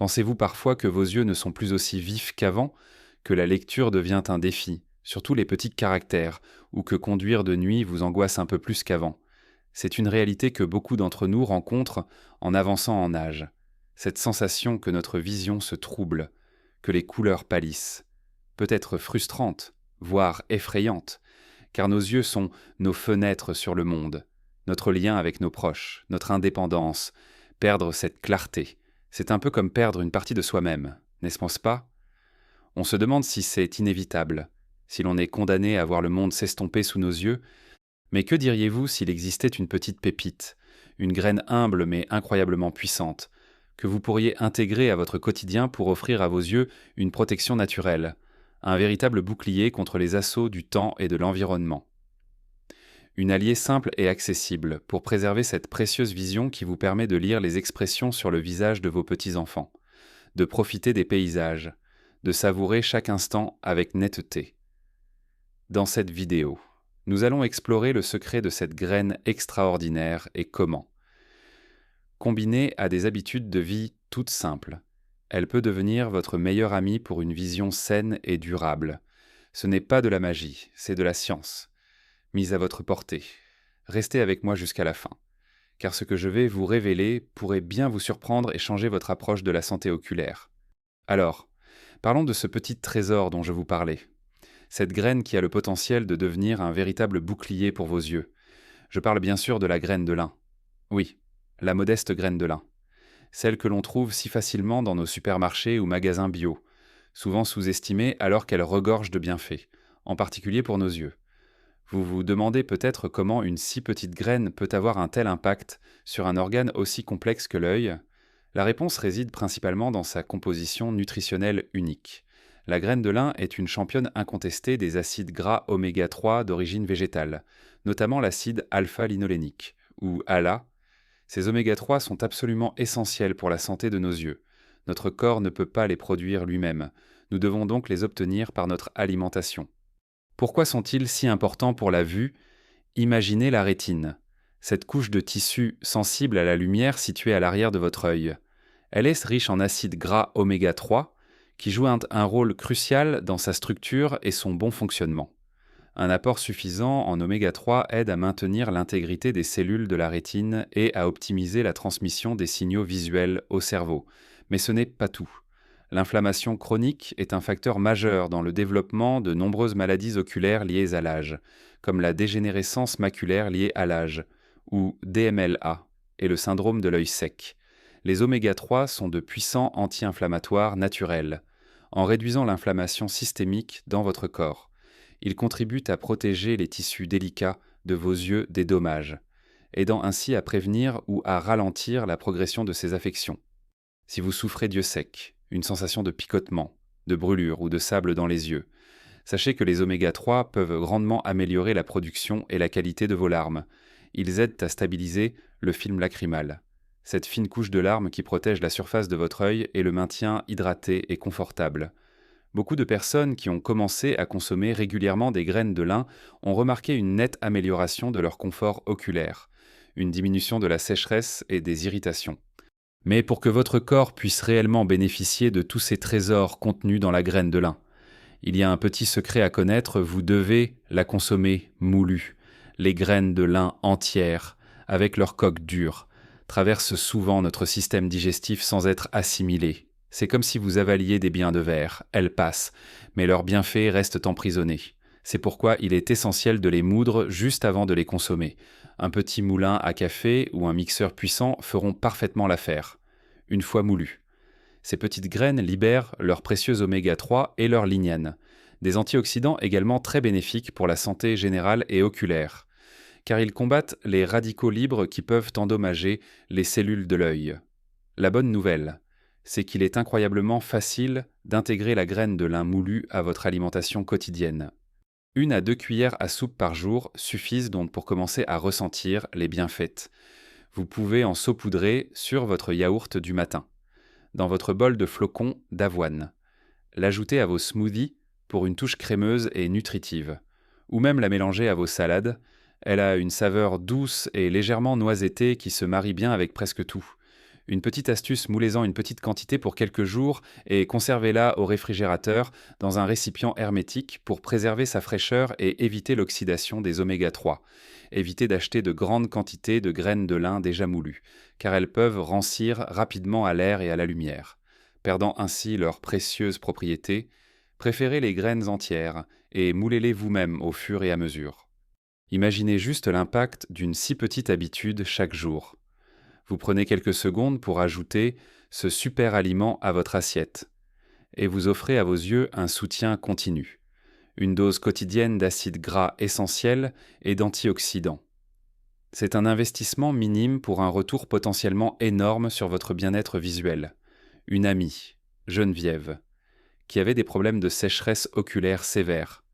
Pensez-vous parfois que vos yeux ne sont plus aussi vifs qu'avant, que la lecture devient un défi, surtout les petits caractères, ou que conduire de nuit vous angoisse un peu plus qu'avant? C'est une réalité que beaucoup d'entre nous rencontrent en avançant en âge. Cette sensation que notre vision se trouble, que les couleurs pâlissent, peut être frustrante, voire effrayante, car nos yeux sont nos fenêtres sur le monde, notre lien avec nos proches, notre indépendance. Perdre cette clarté, c'est un peu comme perdre une partie de soi-même, n'est-ce pas? On se demande si c'est inévitable, si l'on est condamné à voir le monde s'estomper sous nos yeux, mais que diriez-vous s'il existait une petite pépite, une graine humble mais incroyablement puissante, que vous pourriez intégrer à votre quotidien pour offrir à vos yeux une protection naturelle, un véritable bouclier contre les assauts du temps et de l'environnement? Une alliée simple et accessible pour préserver cette précieuse vision qui vous permet de lire les expressions sur le visage de vos petits-enfants, de profiter des paysages, de savourer chaque instant avec netteté. Dans cette vidéo, nous allons explorer le secret de cette graine extraordinaire et comment. Combinée à des habitudes de vie toutes simples, elle peut devenir votre meilleure amie pour une vision saine et durable. Ce n'est pas de la magie, c'est de la science, mise à votre portée. Restez avec moi jusqu'à la fin, car ce que je vais vous révéler pourrait bien vous surprendre et changer votre approche de la santé oculaire. Alors, parlons de ce petit trésor dont je vous parlais. Cette graine qui a le potentiel de devenir un véritable bouclier pour vos yeux. Je parle bien sûr de la graine de lin. Oui, la modeste graine de lin. Celle que l'on trouve si facilement dans nos supermarchés ou magasins bio, souvent sous-estimée alors qu'elle regorge de bienfaits, en particulier pour nos yeux. Vous vous demandez peut-être comment une si petite graine peut avoir un tel impact sur un organe aussi complexe que l'œil. La réponse réside principalement dans sa composition nutritionnelle unique. La graine de lin est une championne incontestée des acides gras oméga 3 d'origine végétale, notamment l'acide alpha-linolénique, ou ALA. Ces oméga 3 sont absolument essentiels pour la santé de nos yeux. Notre corps ne peut pas les produire lui-même. Nous devons donc les obtenir par notre alimentation. Pourquoi sont-ils si importants pour la vue? Imaginez la rétine, cette couche de tissu sensible à la lumière située à l'arrière de votre œil. Elle est riche en acides gras oméga 3 qui jouent un rôle crucial dans sa structure et son bon fonctionnement. Un apport suffisant en oméga 3 aide à maintenir l'intégrité des cellules de la rétine et à optimiser la transmission des signaux visuels au cerveau. Mais ce n'est pas tout. L'inflammation chronique est un facteur majeur dans le développement de nombreuses maladies oculaires liées à l'âge, comme la dégénérescence maculaire liée à l'âge, ou DMLA, et le syndrome de l'œil sec. Les oméga 3 sont de puissants anti-inflammatoires naturels, en réduisant l'inflammation systémique dans votre corps. Ils contribuent à protéger les tissus délicats de vos yeux des dommages, aidant ainsi à prévenir ou à ralentir la progression de ces affections. Si vous souffrez d'yeux secs, une sensation de picotement, de brûlure ou de sable dans les yeux, sachez que les oméga 3 peuvent grandement améliorer la production et la qualité de vos larmes. Ils aident à stabiliser le film lacrymal, cette fine couche de larmes qui protège la surface de votre œil et le maintient hydraté et confortable. Beaucoup de personnes qui ont commencé à consommer régulièrement des graines de lin ont remarqué une nette amélioration de leur confort oculaire, une diminution de la sécheresse et des irritations. Mais pour que votre corps puisse réellement bénéficier de tous ces trésors contenus dans la graine de lin, il y a un petit secret à connaître, vous devez la consommer moulue. Les graines de lin entières, avec leur coque dure, traversent souvent notre système digestif sans être assimilées. C'est comme si vous avaliez des biens de verre, elles passent, mais leurs bienfaits restent emprisonnés. C'est pourquoi il est essentiel de les moudre juste avant de les consommer. Un petit moulin à café ou un mixeur puissant feront parfaitement l'affaire, une fois moulus. Ces petites graines libèrent leurs précieux oméga 3 et leur lignane, des antioxydants également très bénéfiques pour la santé générale et oculaire, car ils combattent les radicaux libres qui peuvent endommager les cellules de l'œil. La bonne nouvelle, c'est qu'il est incroyablement facile d'intégrer la graine de lin moulu à votre alimentation quotidienne. 1 à 2 cuillères à soupe par jour suffisent donc pour commencer à ressentir les bienfaits. Vous pouvez en saupoudrer sur votre yaourt du matin, dans votre bol de flocons d'avoine, l'ajouter à vos smoothies pour une touche crémeuse et nutritive, ou même la mélanger à vos salades. Elle a une saveur douce et légèrement noisettée qui se marie bien avec presque tout. Une petite astuce, moulez-en une petite quantité pour quelques jours et conservez-la au réfrigérateur dans un récipient hermétique pour préserver sa fraîcheur et éviter l'oxydation des oméga 3. Évitez d'acheter de grandes quantités de graines de lin déjà moulues, car elles peuvent rancir rapidement à l'air et à la lumière, perdant ainsi leurs précieuses propriétés. Préférez les graines entières et moulez-les vous-même au fur et à mesure. Imaginez juste l'impact d'une si petite habitude chaque jour. Vous prenez quelques secondes pour ajouter ce super aliment à votre assiette et vous offrez à vos yeux un soutien continu, une dose quotidienne d'acides gras essentiels et d'antioxydants. C'est un investissement minime pour un retour potentiellement énorme sur votre bien-être visuel. Une amie, Geneviève, qui avait des problèmes de sécheresse oculaire sévère,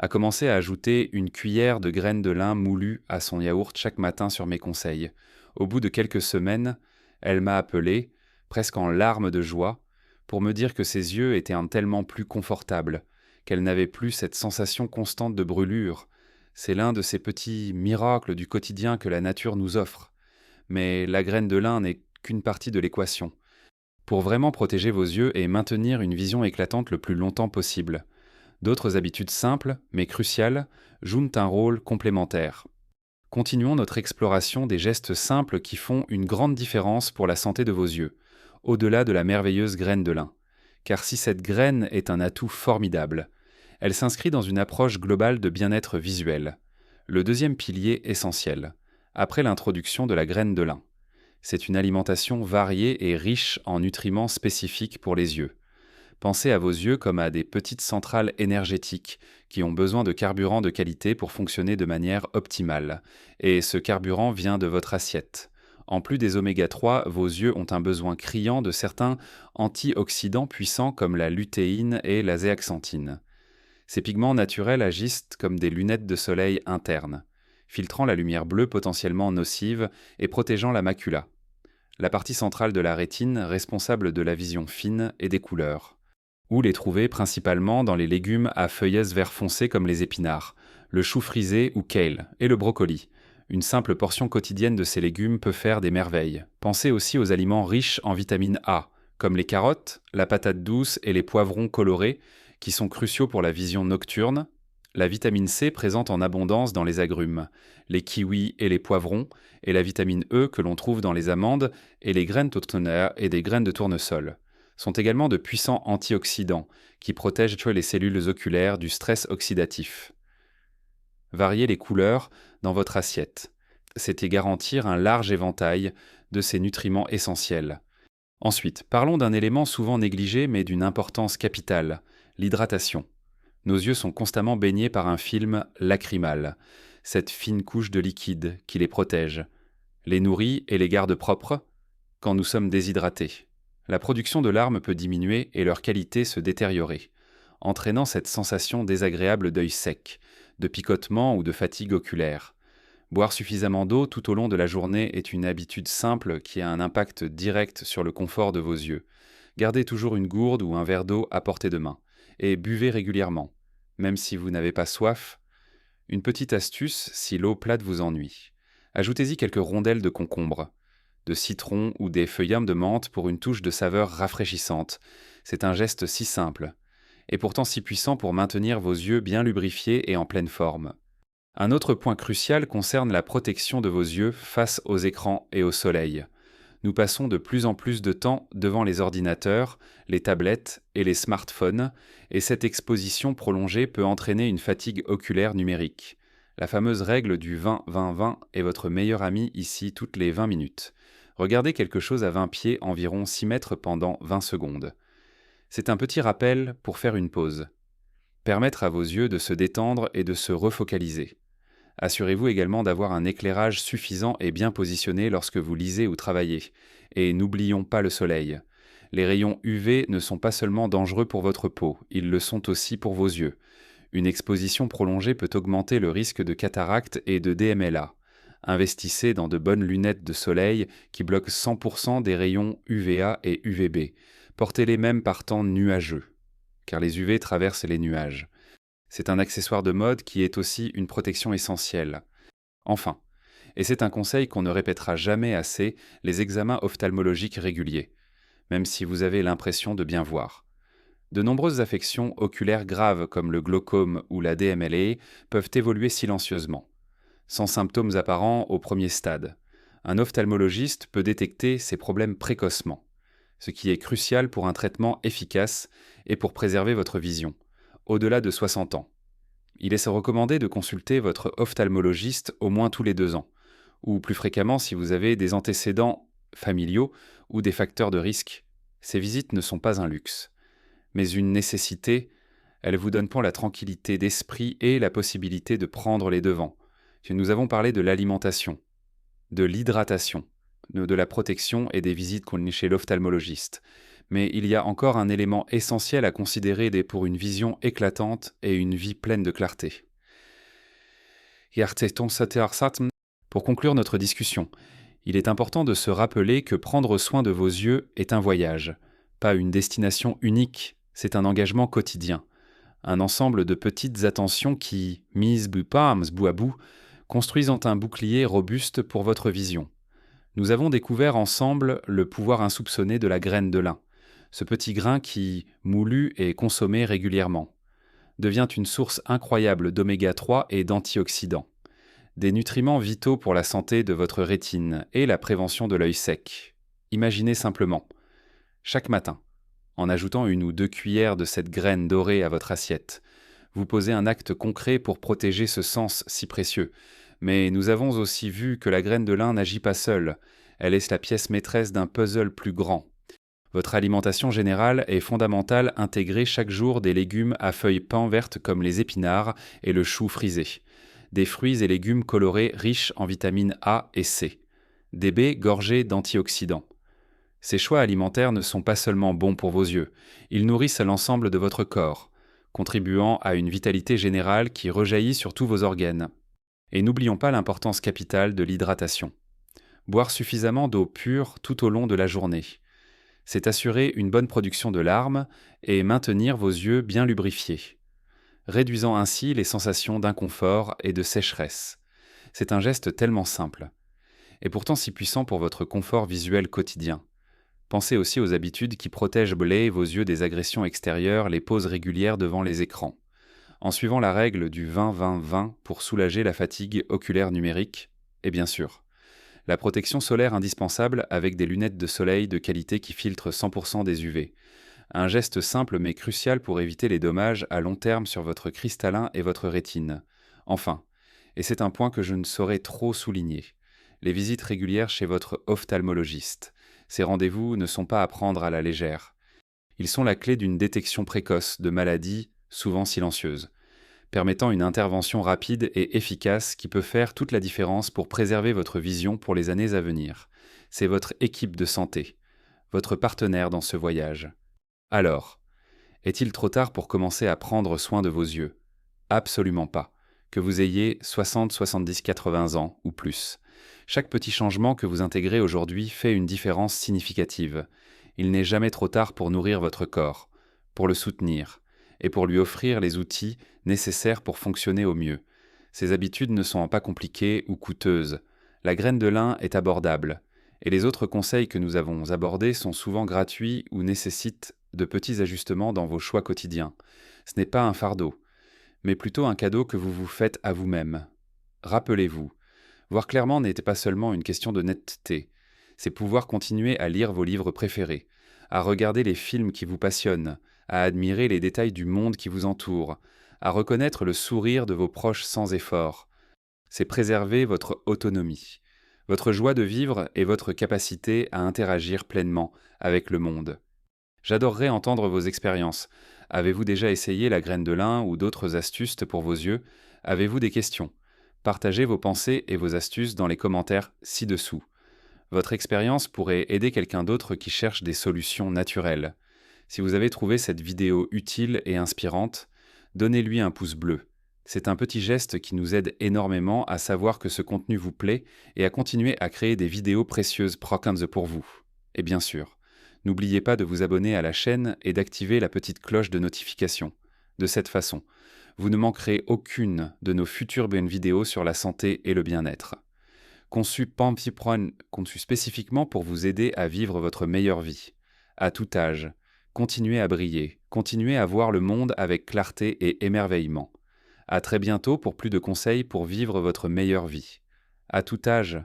a commencé à ajouter une cuillère de graines de lin moulues à son yaourt chaque matin sur mes conseils. Au bout de quelques semaines, elle m'a appelé, presque en larmes de joie, pour me dire que ses yeux étaient tellement plus confortables, qu'elle n'avait plus cette sensation constante de brûlure. C'est l'un de ces petits miracles du quotidien que la nature nous offre. Mais la graine de lin n'est qu'une partie de l'équation. Pour vraiment protéger vos yeux et maintenir une vision éclatante le plus longtemps possible, d'autres habitudes simples, mais cruciales, jouent un rôle complémentaire. Continuons notre exploration des gestes simples qui font une grande différence pour la santé de vos yeux, au-delà de la merveilleuse graine de lin. Car si cette graine est un atout formidable, elle s'inscrit dans une approche globale de bien-être visuel, le deuxième pilier essentiel, après l'introduction de la graine de lin. C'est une alimentation variée et riche en nutriments spécifiques pour les yeux. Pensez à vos yeux comme à des petites centrales énergétiques qui ont besoin de carburant de qualité pour fonctionner de manière optimale. Et ce carburant vient de votre assiette. En plus des oméga 3, vos yeux ont un besoin criant de certains antioxydants puissants comme la lutéine et la zéaxanthine. Ces pigments naturels agissent comme des lunettes de soleil internes, filtrant la lumière bleue potentiellement nocive et protégeant la macula, la partie centrale de la rétine responsable de la vision fine et des couleurs. Où les trouver principalement dans les légumes à feuillets vert foncé comme les épinards, le chou frisé ou kale, et le brocoli. Une simple portion quotidienne de ces légumes peut faire des merveilles. Pensez aussi aux aliments riches en vitamine A, comme les carottes, la patate douce et les poivrons colorés, qui sont cruciaux pour la vision nocturne, la vitamine C présente en abondance dans les agrumes, les kiwis et les poivrons, et la vitamine E que l'on trouve dans les amandes et les graines tourtenaires et des graines de tournesol sont également de puissants antioxydants qui protègent les cellules oculaires du stress oxydatif. Variez les couleurs dans votre assiette. C'est y garantir un large éventail de ces nutriments essentiels. Ensuite, parlons d'un élément souvent négligé mais d'une importance capitale, l'hydratation. Nos yeux sont constamment baignés par un film lacrymal, cette fine couche de liquide qui les protège, les nourrit et les garde propres quand nous sommes déshydratés. La production de larmes peut diminuer et leur qualité se détériorer, entraînant cette sensation désagréable d'œil sec, de picotement ou de fatigue oculaire. Boire suffisamment d'eau tout au long de la journée est une habitude simple qui a un impact direct sur le confort de vos yeux. Gardez toujours une gourde ou un verre d'eau à portée de main, et buvez régulièrement, même si vous n'avez pas soif. Une petite astuce si l'eau plate vous ennuie. Ajoutez-y quelques rondelles de concombre, de citron ou des feuillades de menthe pour une touche de saveur rafraîchissante. C'est un geste si simple, et pourtant si puissant pour maintenir vos yeux bien lubrifiés et en pleine forme. Un autre point crucial concerne la protection de vos yeux face aux écrans et au soleil. Nous passons de plus en plus de temps devant les ordinateurs, les tablettes et les smartphones, et cette exposition prolongée peut entraîner une fatigue oculaire numérique. La fameuse règle du 20-20-20 est votre meilleure amie ici toutes les 20 minutes. Regardez quelque chose à 20 pieds, environ 6 mètres pendant 20 secondes. C'est un petit rappel pour faire une pause. Permettre à vos yeux de se détendre et de se refocaliser. Assurez-vous également d'avoir un éclairage suffisant et bien positionné lorsque vous lisez ou travaillez. Et n'oublions pas le soleil. Les rayons UV ne sont pas seulement dangereux pour votre peau, ils le sont aussi pour vos yeux. Une exposition prolongée peut augmenter le risque de cataracte et de DMLA. Investissez dans de bonnes lunettes de soleil qui bloquent 100% des rayons UVA et UVB. Portez-les même par temps nuageux, car les UV traversent les nuages. C'est un accessoire de mode qui est aussi une protection essentielle. Enfin, Et c'est un conseil qu'on ne répétera jamais assez, les examens ophtalmologiques réguliers, même si vous avez l'impression de bien voir. De nombreuses affections oculaires graves comme le glaucome ou la DMLA peuvent évoluer silencieusement, sans symptômes apparents au premier stade. Un ophtalmologiste peut détecter ces problèmes précocement, ce qui est crucial pour un traitement efficace et pour préserver votre vision, au-delà de 60 ans. Il est recommandé de consulter votre ophtalmologiste au moins tous les 2 ans, ou plus fréquemment si vous avez des antécédents familiaux ou des facteurs de risque. Ces visites ne sont pas un luxe, mais une nécessité. Elles vous donnent la tranquillité d'esprit et la possibilité de prendre les devants. Nous avons parlé de l'alimentation, de l'hydratation, de la protection et des visites qu'on est chez l'ophtalmologiste. Mais il y a encore un élément essentiel à considérer pour une vision éclatante et une vie pleine de clarté. Pour conclure notre discussion, il est important de se rappeler que prendre soin de vos yeux est un voyage, pas une destination unique, c'est un engagement quotidien. Un ensemble de petites attentions qui, mises bout à bout, construisent un bouclier robuste pour votre vision. Nous avons découvert ensemble le pouvoir insoupçonné de la graine de lin, ce petit grain qui, moulu et consommé régulièrement, devient une source incroyable d'oméga 3 et d'antioxydants, des nutriments vitaux pour la santé de votre rétine et la prévention de l'œil sec. Imaginez simplement, chaque matin, en ajoutant 1 ou 2 cuillères de cette graine dorée à votre assiette, vous posez un acte concret pour protéger ce sens si précieux. Mais nous avons aussi vu que la graine de lin n'agit pas seule, elle est la pièce maîtresse d'un puzzle plus grand. Votre alimentation générale est fondamentale, intégrer chaque jour des légumes à feuilles pain vertes comme les épinards et le chou frisé, des fruits et légumes colorés riches en vitamines A et C, des baies gorgées d'antioxydants. Ces choix alimentaires ne sont pas seulement bons pour vos yeux, ils nourrissent l'ensemble de votre corps, contribuant à une vitalité générale qui rejaillit sur tous vos organes. Et n'oublions pas l'importance capitale de l'hydratation. Boire suffisamment d'eau pure tout au long de la journée. C'est assurer une bonne production de larmes et maintenir vos yeux bien lubrifiés, réduisant ainsi les sensations d'inconfort et de sécheresse. C'est un geste tellement simple, et pourtant si puissant pour votre confort visuel quotidien. Pensez aussi aux habitudes qui protègent vos yeux des agressions extérieures, les pauses régulières devant les écrans. En suivant la règle du 20-20-20 pour soulager la fatigue oculaire numérique, et bien sûr, la protection solaire indispensable avec des lunettes de soleil de qualité qui filtrent 100% des UV. Un geste simple mais crucial pour éviter les dommages à long terme sur votre cristallin et votre rétine. Enfin, et c'est un point que je ne saurais trop souligner, les visites régulières chez votre ophtalmologiste. Ces rendez-vous ne sont pas à prendre à la légère. Ils sont la clé d'une détection précoce de maladies souvent silencieuses, permettant une intervention rapide et efficace qui peut faire toute la différence pour préserver votre vision pour les années à venir. C'est votre équipe de santé, votre partenaire dans ce voyage. Alors, est-il trop tard pour commencer à prendre soin de vos yeux ? Absolument pas. Que vous ayez 60, 70, 80 ans ou plus. Chaque petit changement que vous intégrez aujourd'hui fait une différence significative. Il n'est jamais trop tard pour nourrir votre corps, pour le soutenir, et pour lui offrir les outils nécessaires pour fonctionner au mieux. Ces habitudes ne sont pas compliquées ou coûteuses. La graine de lin est abordable, et les autres conseils que nous avons abordés sont souvent gratuits ou nécessitent de petits ajustements dans vos choix quotidiens. Ce n'est pas un fardeau, mais plutôt un cadeau que vous vous faites à vous-même. Rappelez-vous, voir clairement n'était pas seulement une question de netteté, c'est pouvoir continuer à lire vos livres préférés, à regarder les films qui vous passionnent, à admirer les détails du monde qui vous entoure, à reconnaître le sourire de vos proches sans effort. C'est préserver votre autonomie, votre joie de vivre et votre capacité à interagir pleinement avec le monde. J'adorerais entendre vos expériences. Avez-vous déjà essayé la graine de lin ou d'autres astuces pour vos yeux ? Avez-vous des questions ? Partagez vos pensées et vos astuces dans les commentaires ci-dessous. Votre expérience pourrait aider quelqu'un d'autre qui cherche des solutions naturelles. Si vous avez trouvé cette vidéo utile et inspirante, donnez-lui un pouce bleu. C'est un petit geste qui nous aide énormément à savoir que ce contenu vous plaît et à continuer à créer des vidéos précieuses pour vous. Et bien sûr, n'oubliez pas de vous abonner à la chaîne et d'activer la petite cloche de notification. De cette façon, vous ne manquerez aucune de nos futures bonnes vidéos sur la santé et le bien-être. conçu spécifiquement pour vous aider à vivre votre meilleure vie. À tout âge, continuez à briller, continuez à voir le monde avec clarté et émerveillement. À très bientôt pour plus de conseils pour vivre votre meilleure vie. À tout âge,